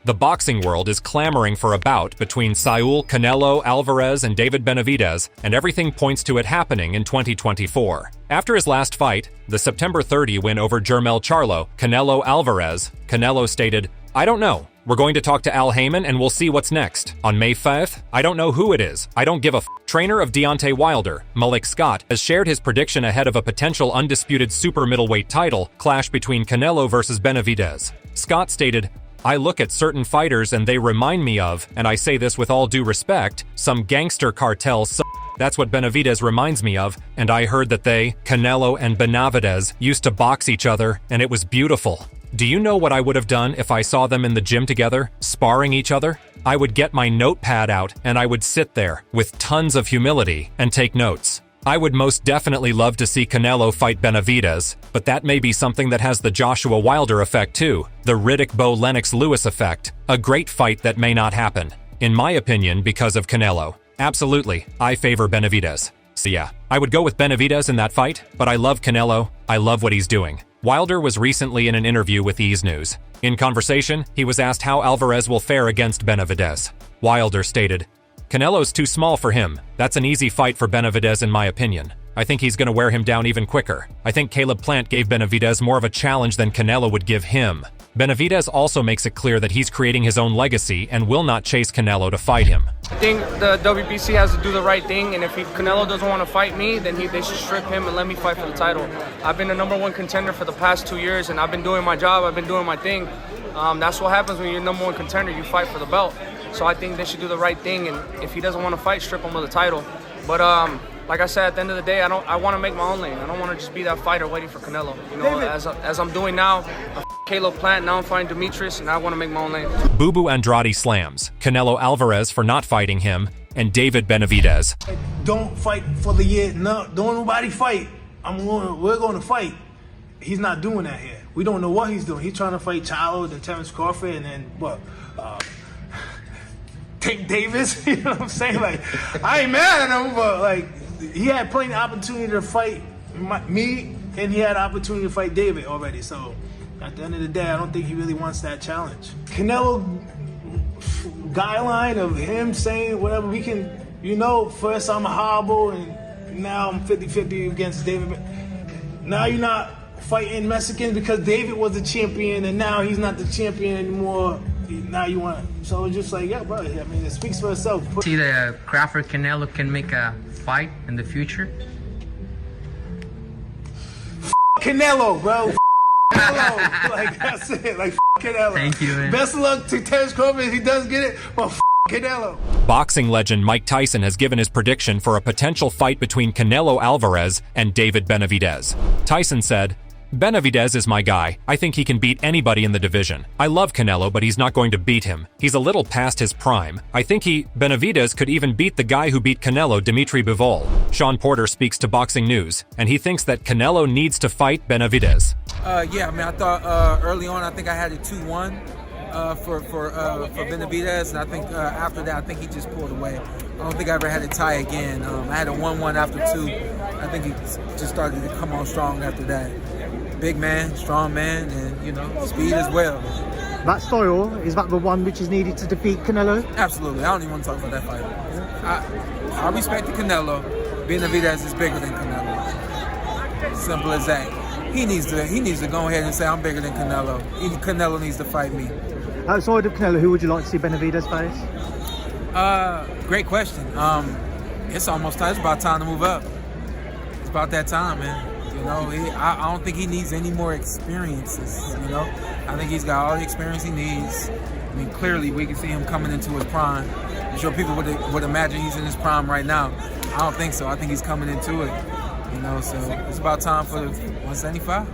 The boxing world is clamoring for a bout between Saul Canelo Alvarez and David Benavidez, and everything points to it happening in 2024. After his last fight, the September 30 win over Jermell Charlo, Canelo Alvarez, Canelo stated, "I don't know. We're going to talk to Al Heyman and we'll see what's next. On May 5th, I don't know who it is. I don't give a f." Trainer of Deontay Wilder, Malik Scott, has shared his prediction ahead of a potential undisputed super middleweight title clash between Canelo versus Benavidez. Scott stated, "I look at certain fighters and they remind me of, and I say this with all due respect, some gangster cartels. That's what Benavidez reminds me of, and I heard that they, Canelo and Benavidez, used to box each other, and it was beautiful. Do you know what I would have done if I saw them in the gym together, sparring each other? I would get my notepad out and I would sit there, with tons of humility, and take notes. I would most definitely love to see Canelo fight Benavidez, but that may be something that has the Joshua Wilder effect too, the Riddick-Bo Lennox Lewis effect, a great fight that may not happen. In my opinion, because of Canelo. Absolutely, I favor Benavidez. So yeah, I would go with Benavidez in that fight, but I love Canelo, I love what he's doing." Wilder was recently in an interview with Ease News. In conversation, he was asked how Alvarez will fare against Benavidez. Wilder stated, "Canelo's too small for him. That's an easy fight for Benavidez in my opinion. I think he's going to wear him down even quicker. I think Caleb Plant gave Benavidez more of a challenge than Canelo would give him." Benavidez also makes it clear that he's creating his own legacy and will not chase Canelo to fight him. I think the WBC has to do the right thing, and if Canelo doesn't want to fight me, then they should strip him and let me fight for the title. I've been the #1 contender for the past 2 years, and I've been doing my job, I've been doing my thing. That's what happens when you're #1 contender, you fight for the belt. So I think they should do the right thing, and if he doesn't want to fight, strip him of the title. But like I said, at the end of the day, I want to make my own lane. I don't want to just be that fighter waiting for Canelo. You know, as I'm doing now, Caleb Plant, now I'm fighting Demetrius, and I want to make my own lane. Bubu Andrade slams Canelo Alvarez for not fighting him, and David Benavidez. Don't fight for the year. No, don't nobody fight. We're going to fight. He's not doing that here. We don't know what he's doing. He's trying to fight Charlo, then Terrence Crawford, and then what? Tank Davis. You know what I'm saying? Like, I ain't mad at him, but like, he had plenty of opportunity to fight me, and he had opportunity to fight David already. So at the end of the day, I don't think he really wants that challenge. Canelo guideline of him saying whatever we can, you know, first I'm a hobble and now I'm 50-50 against David. Now you're not fighting Mexicans because David was the champion and now he's not the champion anymore. Now you want it. So it's just like, yeah, bro, I mean, it speaks for itself. See the Crawford Canelo can make a fight in the future? Canelo, bro. Canelo. Like, that's it. Like, Canelo. Thank you, man. Best of luck to Terrence Crawford if he does get it, but Canelo. Boxing legend Mike Tyson has given his prediction for a potential fight between Canelo Alvarez and David Benavidez. Tyson said, "Benavidez is my guy. I think he can beat anybody in the division. I love Canelo, but he's not going to beat him. He's a little past his prime. I think Benavidez could even beat the guy who beat Canelo, Dimitri Bivol." Shawn Porter speaks to Boxing News, and he thinks that Canelo needs to fight Benavidez. Yeah, I mean, I thought early on, I think I had it 2-1 for Benavidez, and I think after that, I think he just pulled away. I don't think I ever had a tie again. I had a 1-1 after 2. I think he just started to come on strong after that. Big man, strong man, and, you know, speed as well. That style, is that the one which is needed to defeat Canelo? Absolutely. I don't even want to talk about that fight. I respect the Canelo. Benavidez is bigger than Canelo. Simple as that. He needs to go ahead and say, I'm bigger than Canelo. Canelo needs to fight me. Outside of Canelo, who would you like to see Benavidez face? Great question. It's almost time. It's about time to move up. It's about that time, man. You know, I don't think he needs any more experiences, you know. I think he's got all the experience he needs. I mean, clearly we can see him coming into his prime. I'm sure people would imagine he's in his prime right now. I don't think so. I think he's coming into it, you know, so it's about time for 175.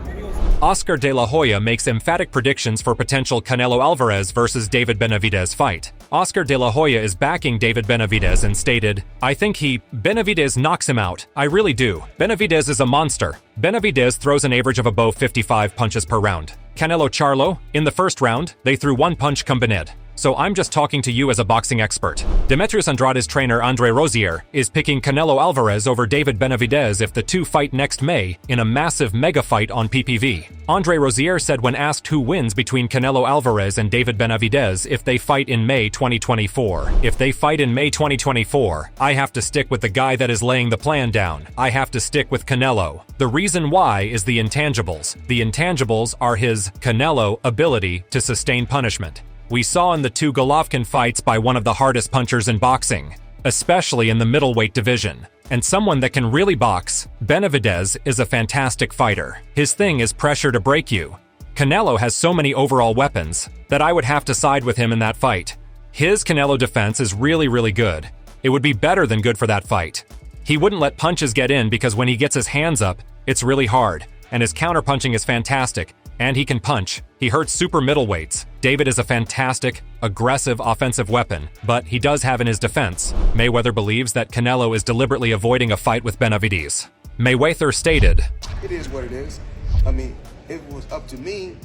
Oscar De La Hoya makes emphatic predictions for potential Canelo Alvarez versus David Benavidez fight. Oscar De La Hoya is backing David Benavidez and stated, "I think Benavidez knocks him out. I really do. Benavidez is a monster. Benavidez throws an average of above 55 punches per round. Canelo Charlo, in the first round, they threw 1 punch combined. so I'm just talking to you as a boxing expert. Demetrius Andrade's trainer Andre Rosier is picking Canelo Alvarez over David Benavidez if the two fight next May in a massive mega fight on PPV. Andre Rosier said when asked who wins between Canelo Alvarez and David Benavidez if they fight in May 2024. If they fight in May 2024, I have to stick with the guy that is laying the plan down. I have to stick with Canelo. The reason why is the intangibles. The intangibles are his, Canelo, ability to sustain punishment. We saw in the two Golovkin fights by one of the hardest punchers in boxing, especially in the middleweight division. And someone that can really box, Benavidez is a fantastic fighter. His thing is pressure to break you. Canelo has so many overall weapons that I would have to side with him in that fight. His Canelo defense is really good. It would be better than good for that fight. He wouldn't let punches get in because when he gets his hands up, it's really hard, and his counterpunching is fantastic, and he can punch. He hurts super middleweights. David is a fantastic, aggressive offensive weapon, but he does have in his defense. Mayweather believes that Canelo is deliberately avoiding a fight with Benavidez. Mayweather stated, "It is what it is. I mean, if it was up to me,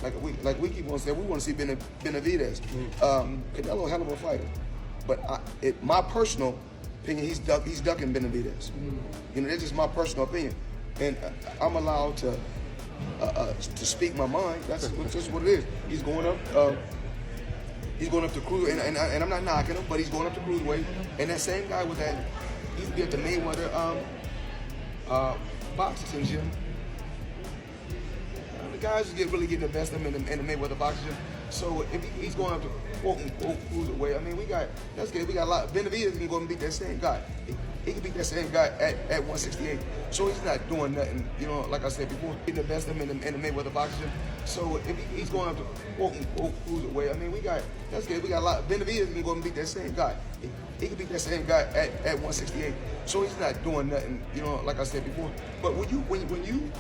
like we keep on saying, we want to see Benavidez. Canelo, hell of a fighter, but my personal opinion, he's ducking Benavidez. You know, that's just my personal opinion, and I'm allowed to speak my mind. That's just what it is. He's going up to cruise, and I'm not knocking him, but he's going up to cruiserweight. And that same guy with that, he used to be at the Mayweather boxing gym. The guys really getting the best of him in the Mayweather boxing gym. So if he's going up to quote-unquote cruiserweight, I mean, that's good. We got a lot. Benavidez can go and beat that same guy. He can beat that same guy at 168. So he's not doing nothing, you know, like I said before, getting the best of him in the Mayweather boxing gym. So if he's going up to quote-unquote cruiserweight, I mean, that's good. We got a lot. Benavidez can go and beat that same guy. He can beat that same guy at 168. So he's not doing nothing, you know, like I said before. But when you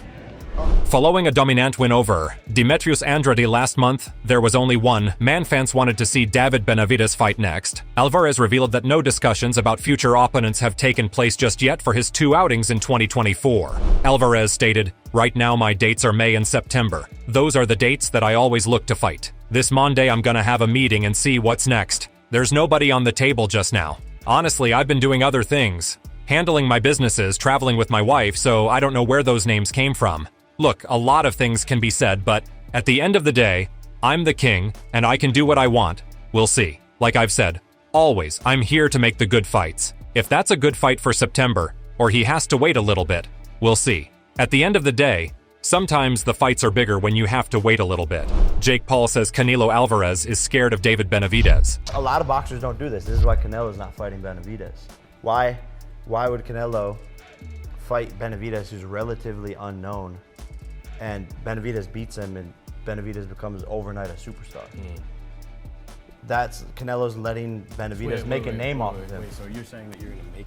following a dominant win over Demetrius Andrade last month, there was only one man fans wanted to see David Benavidez fight next. Alvarez revealed that no discussions about future opponents have taken place just yet for his two outings in 2024. Alvarez stated, "Right now my dates are May and September. Those are the dates that I always look to fight. This Monday I'm gonna have a meeting and see what's next. There's nobody on the table just now. Honestly, I've been doing other things. Handling my businesses, traveling with my wife, so I don't know where those names came from. Look, a lot of things can be said, but at the end of the day, I'm the king, and I can do what I want. We'll see. Like I've said, always, I'm here to make the good fights. If that's a good fight for September, or he has to wait a little bit, we'll see. At the end of the day, sometimes the fights are bigger when you have to wait a little bit." Jake Paul says Canelo Alvarez is scared of David Benavidez. A lot of boxers don't do this. This is why Canelo's not fighting Benavidez. Why would Canelo fight Benavidez, who's relatively unknown, and Benavidez beats him, and Benavidez becomes overnight a superstar? That's Canelo's letting Benavidez make a name off of him. So you're saying that you're going to make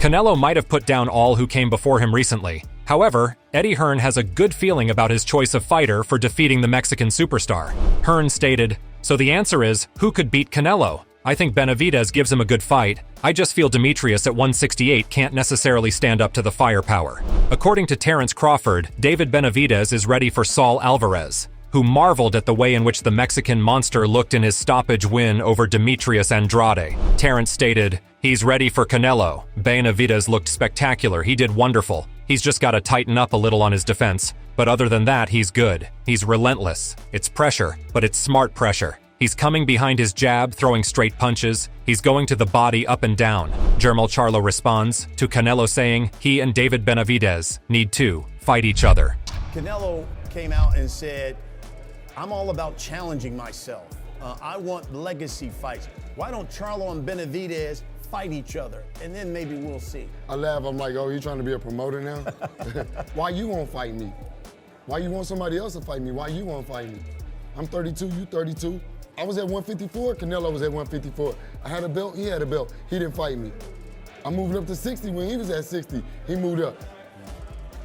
Canelo might have put down all who came before him recently. However, Eddie Hearn has a good feeling about his choice of fighter for defeating the Mexican superstar. Hearn stated, "So the answer is, who could beat Canelo? I think Benavidez gives him a good fight. I just feel Demetrius at 168 can't necessarily stand up to the firepower." According to Terrence Crawford, David Benavidez is ready for Saul Alvarez, who marveled at the way in which the Mexican monster looked in his stoppage win over Demetrius Andrade. Terrence stated, "He's ready for Canelo. Benavidez looked spectacular. He did wonderful. He's just got to tighten up a little on his defense. But other than that, he's good. He's relentless. It's pressure, but it's smart pressure. He's coming behind his jab, throwing straight punches. He's going to the body up and down." Charlo responds to Canelo saying he and David Benavidez need to fight each other. Canelo came out and said, "I'm all about challenging myself. I want legacy fights. Why don't Charlo and Benavidez fight each other? And then maybe we'll see." I laugh. I'm like, "Oh, you trying to be a promoter now? Why you won't fight me? Why you want somebody else to fight me? Why you won't fight me? I'm 32, you 32. I was at 154, Canelo was at 154. I had a belt, he had a belt. He didn't fight me. I'm moving up to 60 when he was at 60. He moved up.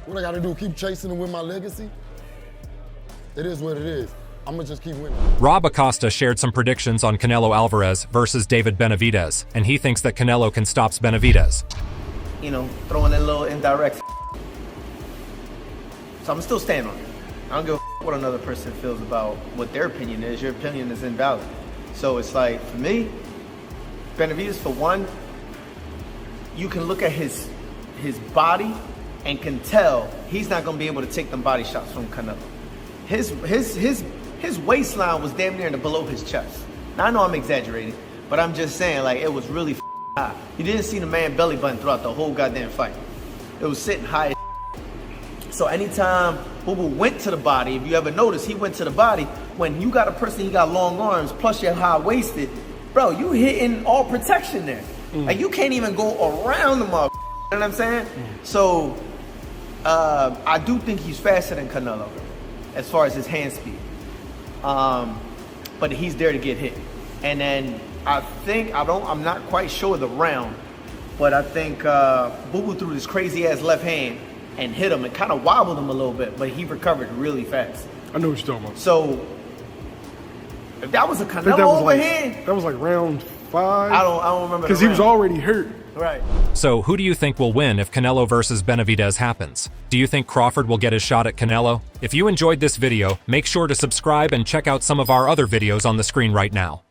What I gotta do, keep chasing him with my legacy? It is what it is. I'm gonna just keep winning." Rob Acosta shared some predictions on Canelo Alvarez versus David Benavidez, and he thinks that Canelo can stop Benavidez. You know, throwing that little indirect. So I'm still standing on it. I don't give a what another person feels about what their opinion is. Your opinion is invalid. So it's like, for me, Benavidez, for one, you can look at his body and can tell he's not gonna be able to take them body shots from Canelo. His waistline was damn near below his chest. Now I know I'm exaggerating, but I'm just saying, like, it was really high. You didn't see the man belly button throughout the whole goddamn fight. It was sitting high as. So anytime Boo Boo went to the body, if you ever notice, he went to the body. When you got a person, he got long arms, plus you're high-waisted, bro, you hitting all protection there. Like, you can't even go around the motherfucker. You know what I'm saying? So, I do think he's faster than Canelo as far as his hand speed. But he's there to get hit. And then I'm not quite sure the round, but I think Boo Boo threw this crazy ass left hand and hit him and kind of wobbled him a little bit, but he recovered really fast. I know what you're talking about. So if that was a Canelo overhand, that was like round 5. I don't remember. Because he was already hurt. Right. So who do you think will win if Canelo versus Benavidez happens? Do you think Crawford will get his shot at Canelo? If you enjoyed this video, make sure to subscribe and check out some of our other videos on the screen right now.